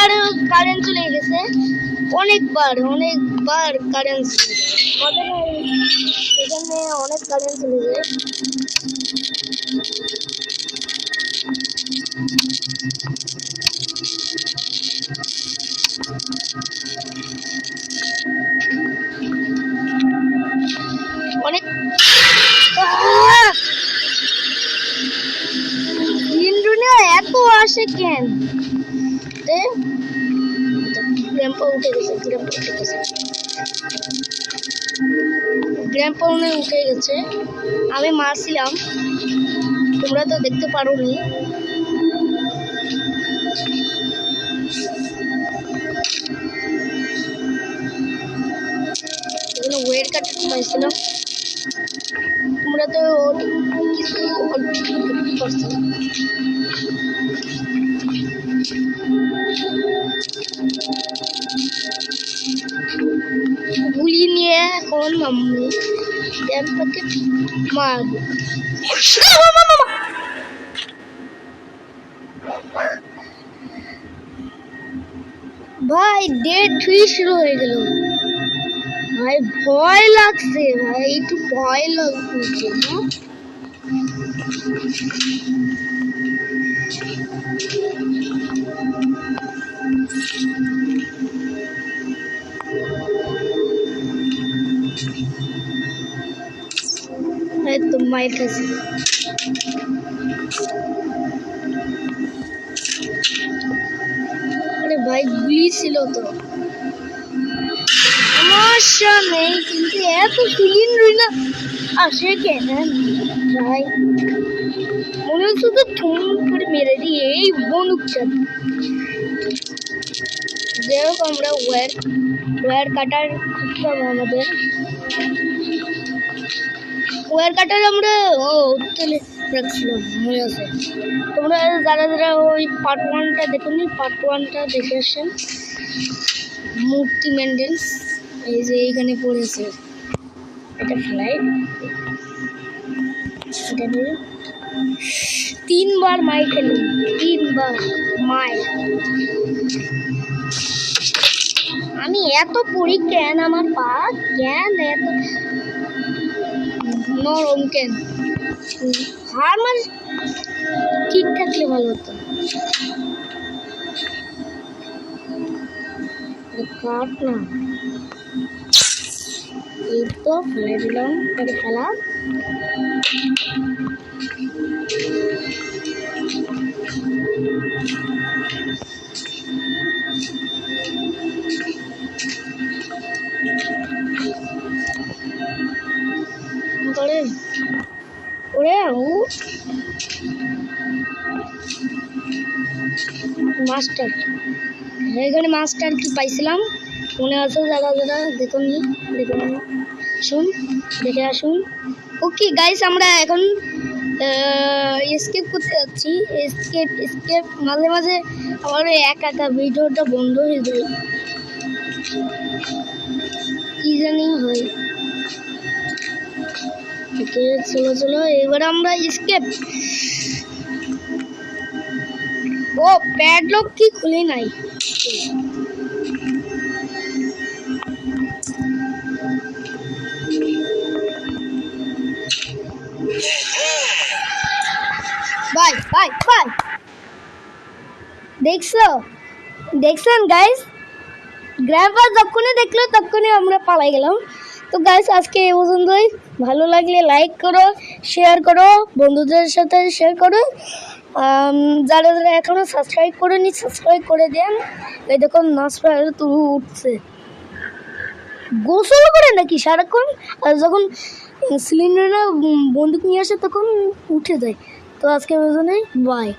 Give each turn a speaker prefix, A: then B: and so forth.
A: অনেকবার কারেন্ট চলে গেছে, অনেকবার কারেন্ট আমাদের এখানে অনেক কারেন্ট চলে যায়। অনেক এত আসে কেন? গ্র্যাম্পা উঠে গেছে, গ্র্যাম্পা উঠে গেছে। আমি মারছিলাম, তোমরা তো দেখতে পারোনি। ওয়ের কাটা পাইছিলাম, তোমরা তো কিছু দেখতে পারছো। গুলি নিয়ে এখন মাম্মি গ্র্যাম্পাকে মারবো। ভাই ডে 3 শুরু হয়ে গেল। ভাই ভয় লাগছে, ভাই একটু ভয় লাগছে না? তো মাইর খাইছি। আরে ভাই গুলি ছিল তো, সমস্যা নেই, কিন্তু এত সিলিন্ডার না আসে কেন ভাই? মনে হচ্ছে তো থুম করে মেরে দিয়ে এই বন্দুক চাপ। যাই হোক, আমরা ওয়্যার কাটার খুঁজতাম আমাদের ওয়্যার কাটার আমরা তুলে রাখছিলাম, মনে আছে? তোমরা যারা ওই পার্ট 1টা দেখোনি, পার্ট 1টা দেখে আসেন। মূর্তি মেন্ডেলস এই যে এইখানে পড়েছে, এটা ফ্লাইট, এটা নিয়ে 3বার মাই খেলুন, 3বার মাই। আমি এত পড়ি কেন? আমার পা কেন এত নরম কেন? হার মানে ঠিক থাকলে ভালো হতো। কাট না, এই তো ফেলে দিলাম, এটা খেলা। ওরে মাস্টার, এখানে মাস্টার কি পাইছিলাম মনে আছে? যারা দেখুন শুন, দেখে আসুন। ওকে গাইস, আমরা এখন এসকেপ করতে যাচ্ছি। এসকেপ মাঝে মাঝে আমার একা ভিডিওটা বন্ধ হয়ে যায়, কি জানি হয়। ওকে চলো এবার আমরা এসকেপ। ও প্যাডলক কি খুলে নাই? বাই দেখছেন গাইস, গ্র্যাম্পা যখনই দেখলো তখনই আমরা পালাই গেলাম। তো গাইস আজকে এই পর্যন্তই। ভালো লাগলে লাইক করো, শেয়ার করো, বন্ধুদের সাথে শেয়ার করো। যারা এখনো সাবস্ক্রাইব করেনি সাবস্ক্রাইব করে দেন। এই দেখুন নাচটা তো উঠছে, গোসল করে নাকি সারাক্ষণ, আর যখন সিলিন্ডারে বন্দুক নিয়ে আসে তখন উঠে যায়। তো আজকে এই পর্যন্তই, বাই।